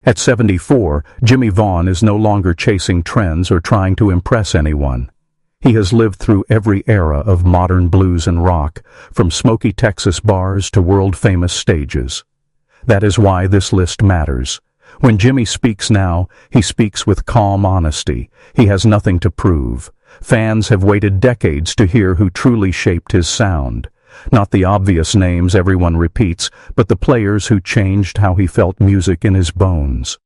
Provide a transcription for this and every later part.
At 74, Jimmie Vaughan is no longer chasing trends or trying to impress anyone. He has lived through every era of modern blues and rock, from smoky Texas bars to world-famous stages. That is why this list matters. When Jimmie speaks now, he speaks with calm honesty. He has nothing to prove. Fans have waited decades to hear who truly shaped his sound. Not the obvious names everyone repeats, but the players who changed how he felt music in his bones.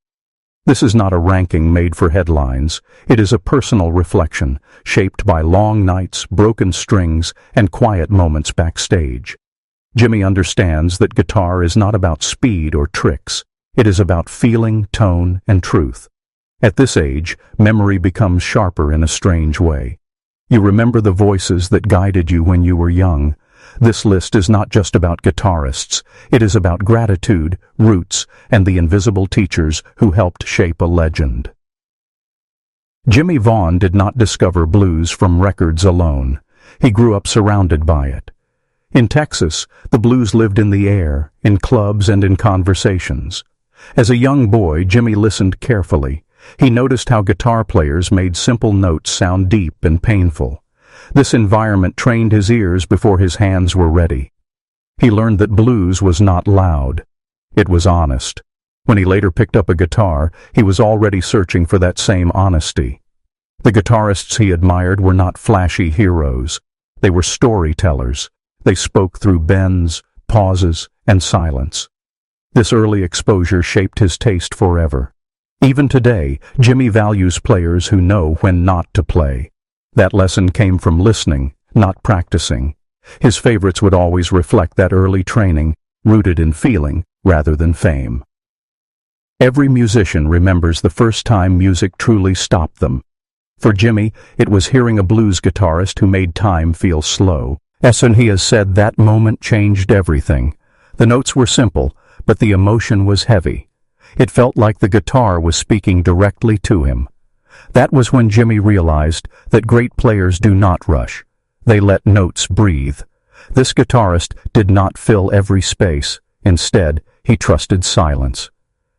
This is not a ranking made for headlines. It is a personal reflection, shaped by long nights, broken strings, and quiet moments backstage. Jimmie understands that guitar is not about speed or tricks. It is about feeling, tone, and truth. At this age, memory becomes sharper in a strange way. You remember the voices that guided you when you were young. This list is not just about guitarists. It is about gratitude, roots, and the invisible teachers who helped shape a legend. Jimmie Vaughan did not discover blues from records alone. He grew up surrounded by it. In Texas, the blues lived in the air, in clubs and in conversations. As a young boy, Jimmie listened carefully. He noticed how guitar players made simple notes sound deep and painful. This environment trained his ears before his hands were ready. He learned that blues was not loud. It was honest. When he later picked up a guitar, he was already searching for that same honesty. The guitarists he admired were not flashy heroes. They were storytellers. They spoke through bends, pauses, and silence. This early exposure shaped his taste forever. Even today, Jimmie values players who know when not to play. That lesson came from listening, not practicing. His favorites would always reflect that early training, rooted in feeling rather than fame. Every musician remembers the first time music truly stopped them. For Jimmie, it was hearing a blues guitarist who made time feel slow. And he has said that moment changed everything. The notes were simple, but the emotion was heavy. It felt like the guitar was speaking directly to him. That was when Jimmie realized that great players do not rush. They let notes breathe. This guitarist did not fill every space. Instead, he trusted silence.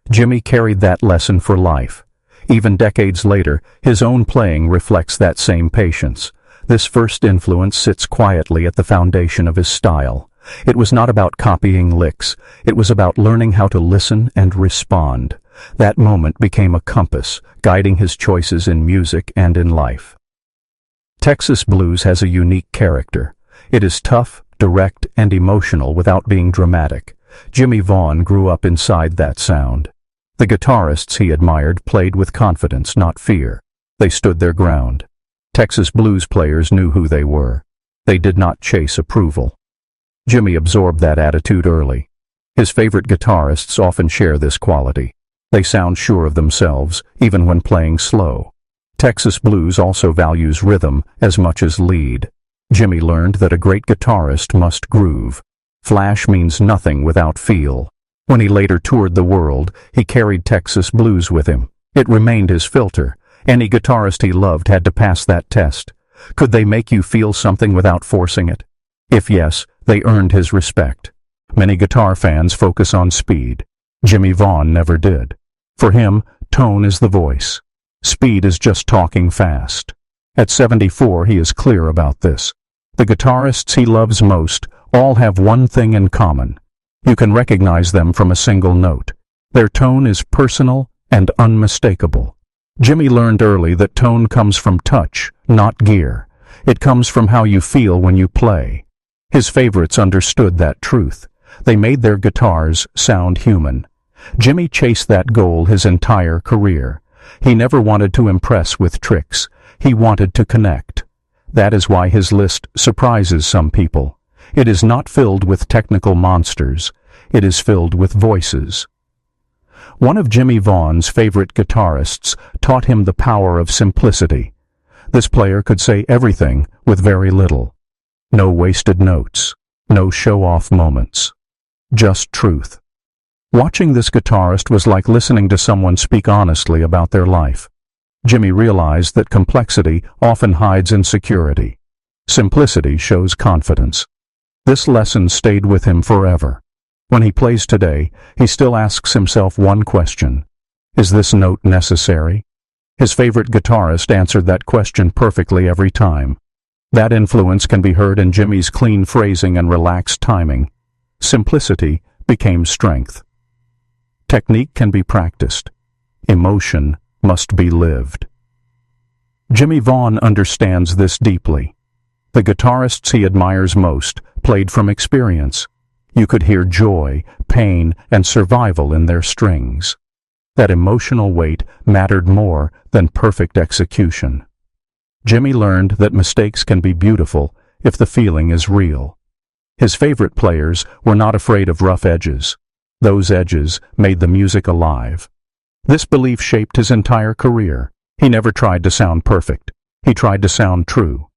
Jimmie carried that lesson for life. Even decades later, his own playing reflects that same patience. This first influence sits quietly at the foundation of his style. It was not about copying licks. It was about learning how to listen and respond. That moment became a compass, guiding his choices in music and in life. Texas blues has a unique character. It is tough, direct, and emotional without being dramatic. Jimmie Vaughan grew up inside that sound. The guitarists he admired played with confidence, not fear. They stood their ground. Texas blues players knew who they were. They did not chase approval. Jimmie absorbed that attitude early. His favorite guitarists often share this quality. They sound sure of themselves, even when playing slow. Texas blues also values rhythm as much as lead. Jimmie learned that a great guitarist must groove. Flash means nothing without feel. When he later toured the world, he carried Texas blues with him. It remained his filter. Any guitarist he loved had to pass that test. Could they make you feel something without forcing it? If yes, they earned his respect. Many guitar fans focus on speed. Jimmie Vaughan never did. For him, tone is the voice. Speed is just talking fast. At 74, he is clear about this. The guitarists he loves most all have one thing in common. You can recognize them from a single note. Their tone is personal and unmistakable. Jimmie learned early that tone comes from touch, not gear. It comes from how you feel when you play. His favorites understood that truth. They made their guitars sound human. Jimmie chased that goal his entire career. He never wanted to impress with tricks. He wanted to connect. That is why his list surprises some people. It is not filled with technical monsters. It is filled with voices. One of Jimmie Vaughan's favorite guitarists taught him the power of simplicity. This player could say everything with very little. No wasted notes. No show-off moments. Just truth. Watching this guitarist was like listening to someone speak honestly about their life. Jimmie realized that complexity often hides insecurity. Simplicity shows confidence. This lesson stayed with him forever. When he plays today, he still asks himself one question: Is this note necessary? His favorite guitarist answered that question perfectly every time. That influence can be heard in Jimmie's clean phrasing and relaxed timing. Simplicity became strength. Technique can be practiced. Emotion must be lived. Jimmie Vaughan understands this deeply. The guitarists he admires most played from experience. You could hear joy, pain, and survival in their strings. That emotional weight mattered more than perfect execution. Jimmie learned that mistakes can be beautiful if the feeling is real. His favorite players were not afraid of rough edges. Those edges made the music alive. This belief shaped his entire career. He never tried to sound perfect. He tried to sound true.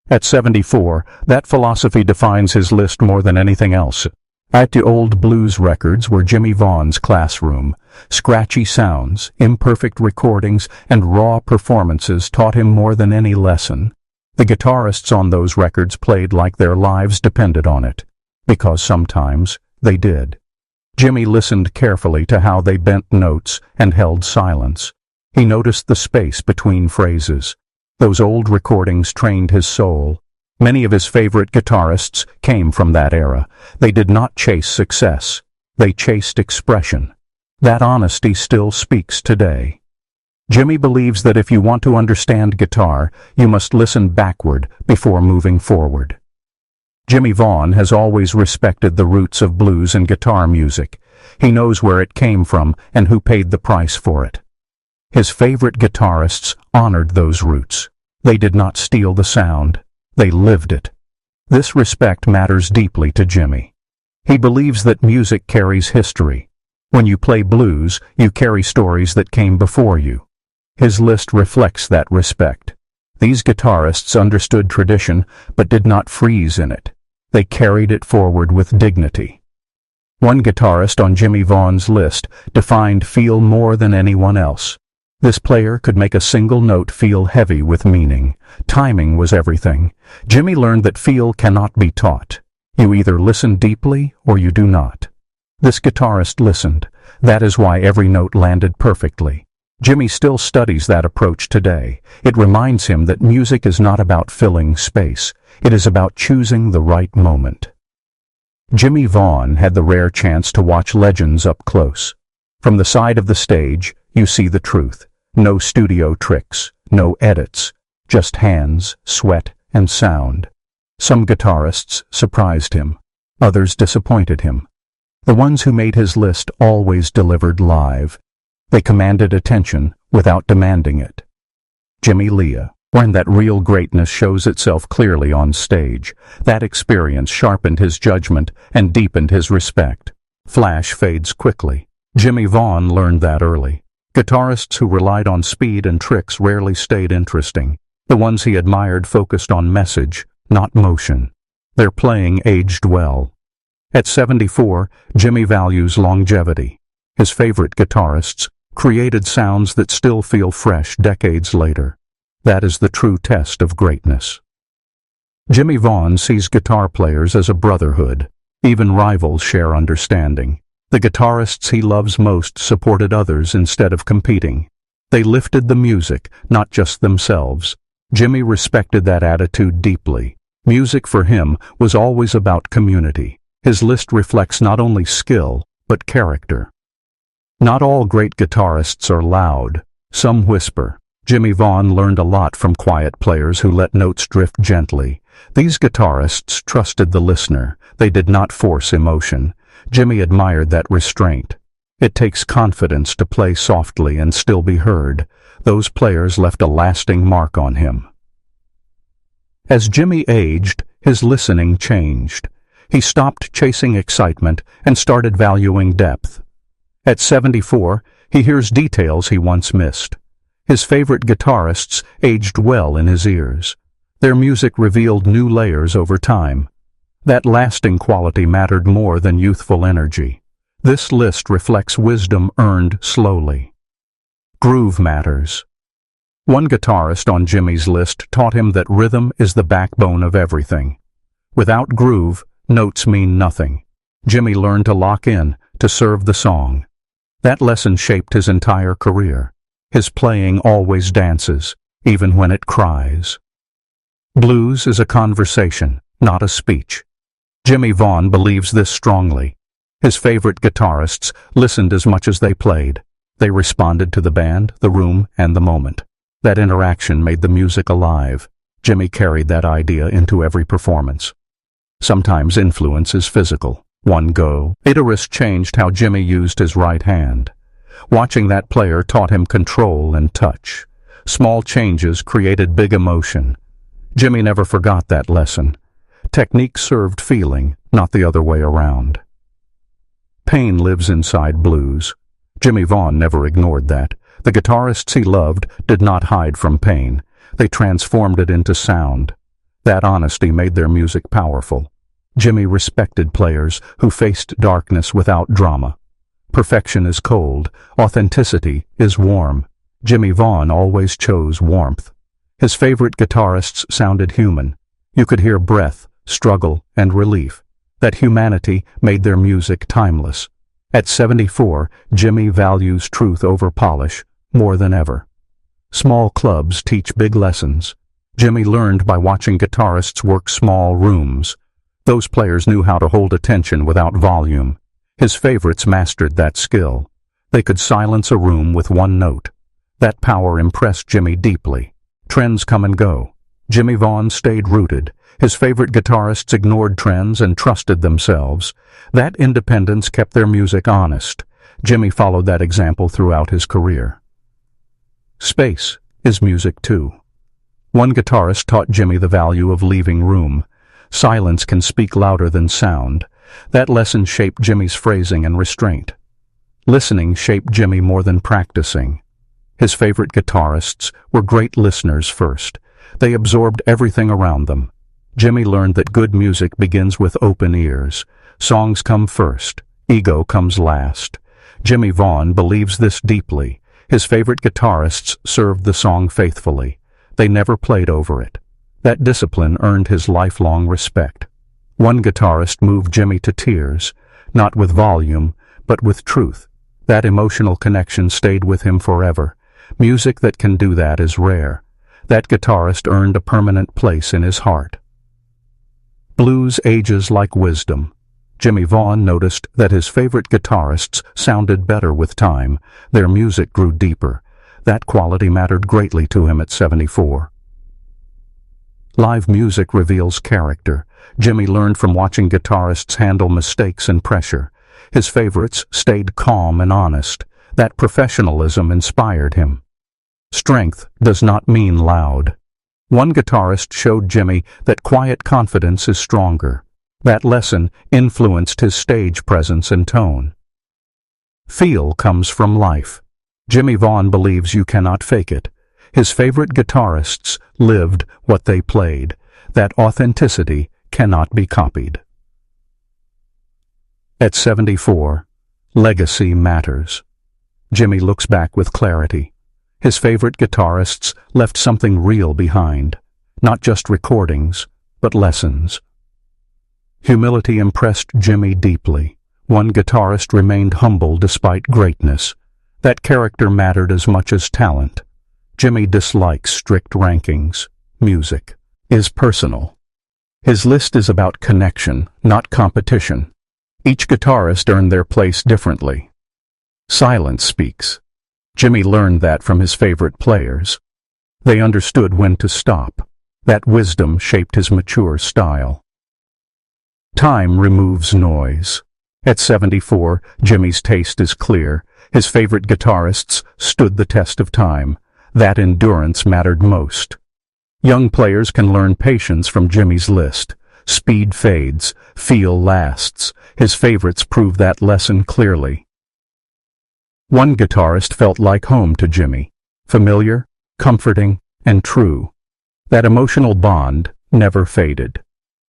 At 74, that philosophy defines his list more than anything else. At the old blues records were Jimmie Vaughan's classroom. Scratchy sounds, imperfect recordings, and raw performances taught him more than any lesson. The guitarists on those records played like their lives depended on it, because sometimes they did. Jimmie listened carefully to how they bent notes and held silence. He noticed the space between phrases. Those old recordings trained his soul. Many of his favorite guitarists came from that era. They did not chase success. They chased expression. That honesty still speaks today. Jimmie believes that if you want to understand guitar, you must listen backward before moving forward. Jimmie Vaughan has always respected the roots of blues and guitar music. He knows where it came from and who paid the price for it. His favorite guitarists honored those roots. They did not steal the sound. They lived it. This respect matters deeply to Jimmie. He believes that music carries history. When you play blues, you carry stories that came before you. His list reflects that respect. These guitarists understood tradition, but did not freeze in it. They carried it forward with dignity. One guitarist on Jimmie Vaughan's list defined feel more than anyone else. This player could make a single note feel heavy with meaning. Timing was everything. Jimmie learned that feel cannot be taught. You either listen deeply or you do not. This guitarist listened. That is why every note landed perfectly. Jimmie still studies that approach today. It reminds him that music is not about filling space. It is about choosing the right moment. Jimmie Vaughan had the rare chance to watch legends up close. From the side of the stage, you see the truth. No studio tricks, no edits, just hands, sweat, and sound. Some guitarists surprised him. Others disappointed him. The ones who made his list always delivered live. They commanded attention without demanding it. Jimmie Leah, when that real greatness shows itself clearly on stage, that experience sharpened his judgment and deepened his respect. Flash fades quickly. Jimmie Vaughan learned that early. Guitarists who relied on speed and tricks rarely stayed interesting. The ones he admired focused on message, not motion. Their playing aged well. At 74, Jimmie values longevity. His favorite guitarists created sounds that still feel fresh decades later. That is the true test of greatness. Jimmie Vaughan sees guitar players as a brotherhood. Even rivals share understanding. The guitarists he loves most supported others instead of competing. They lifted the music, not just themselves. Jimmie respected that attitude deeply. Music for him was always about community. His list reflects not only skill, but character. Not all great guitarists are loud. Some whisper. Jimmie Vaughan learned a lot from quiet players who let notes drift gently. These guitarists trusted the listener. They did not force emotion. Jimmie admired that restraint. It takes confidence to play softly and still be heard. Those players left a lasting mark on him. As Jimmie aged, his listening changed. He stopped chasing excitement and started valuing depth. At 74, he hears details he once missed. His favorite guitarists aged well in his ears. Their music revealed new layers over time. That lasting quality mattered more than youthful energy. This list reflects wisdom earned slowly. Groove matters. One guitarist on Jimmie's list taught him that rhythm is the backbone of everything. Without groove, notes mean nothing. Jimmie learned to lock in, to serve the song. That lesson shaped his entire career. His playing always dances, even when it cries. Blues is a conversation, not a speech. Jimmie Vaughan believes this strongly. His favorite guitarists listened as much as they played. They responded to the band, the room, and the moment. That interaction made the music alive. Jimmie carried that idea into every performance. Sometimes influence is physical. One go. Guitarist changed how Jimmie used his right hand. Watching that player taught him control and touch. Small changes created big emotion. Jimmie never forgot that lesson. Technique served feeling, not the other way around. Pain lives inside blues. Jimmie Vaughan never ignored that. The guitarists he loved did not hide from pain. They transformed it into sound. That honesty made their music powerful. Jimmie respected players who faced darkness without drama. Perfection is cold. Authenticity is warm. Jimmie Vaughan always chose warmth. His favorite guitarists sounded human. You could hear breath, struggle, and relief. That humanity made their music timeless. At 74, Jimmie values truth over polish more than ever. Small clubs teach big lessons. Jimmie learned by watching guitarists work small rooms. Those players knew how to hold attention without volume. His favorites mastered that skill. They could silence a room with one note. That power impressed Jimmie deeply. Trends come and go. Jimmie Vaughan stayed rooted. His favorite guitarists ignored trends and trusted themselves. That independence kept their music honest. Jimmie followed that example throughout his career. Space is music too. One guitarist taught Jimmie the value of leaving room. Silence can speak louder than sound. That lesson shaped Jimmie's phrasing and restraint. Listening shaped Jimmie more than practicing. His favorite guitarists were great listeners first. They absorbed everything around them. Jimmie learned that good music begins with open ears. Songs come first. Ego comes last. Jimmie Vaughan believes this deeply. His favorite guitarists served the song faithfully. They never played over it. That discipline earned his lifelong respect. One guitarist moved Jimmie to tears, not with volume, but with truth. That emotional connection stayed with him forever. Music that can do that is rare. That guitarist earned a permanent place in his heart. Blues ages like wisdom. Jimmie Vaughan noticed that his favorite guitarists sounded better with time. Their music grew deeper. That quality mattered greatly to him at 74. Live music reveals character. Jimmie learned from watching guitarists handle mistakes and pressure. His favorites stayed calm and honest. That professionalism inspired him. Strength does not mean loud. One guitarist showed Jimmie that quiet confidence is stronger. That lesson influenced his stage presence and tone. Feel comes from life. Jimmie Vaughan believes you cannot fake it. His favorite guitarists lived what they played. That authenticity cannot be copied. At 74, legacy matters. Jimmie looks back with clarity. His favorite guitarists left something real behind. Not just recordings, but lessons. Humility impressed Jimmie deeply. One guitarist remained humble despite greatness. That character mattered as much as talent. Jimmie dislikes strict rankings. Music is personal. His list is about connection, not competition. Each guitarist earned their place differently. Silence speaks. Jimmie learned that from his favorite players. They understood when to stop. That wisdom shaped his mature style. Time removes noise. At 74, Jimmie's taste is clear. His favorite guitarists stood the test of time. That endurance mattered most. Young players can learn patience from Jimmie's list. Speed fades, feel lasts. His favorites prove that lesson clearly. One guitarist felt like home to Jimmie. Familiar, comforting, and true. That emotional bond never faded.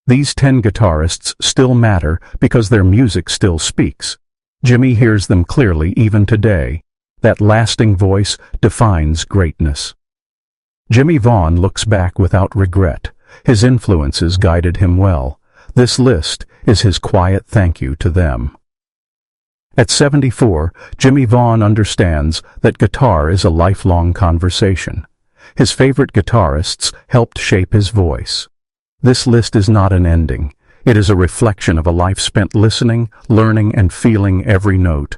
These 10 guitarists still matter because their music still speaks. Jimmie hears them clearly even today. That lasting voice defines greatness. Jimmie Vaughan looks back without regret. His influences guided him well. This list is his quiet thank you to them. At 74, Jimmie Vaughan understands that guitar is a lifelong conversation. His favorite guitarists helped shape his voice. This list is not an ending. It is a reflection of a life spent listening, learning, and feeling every note.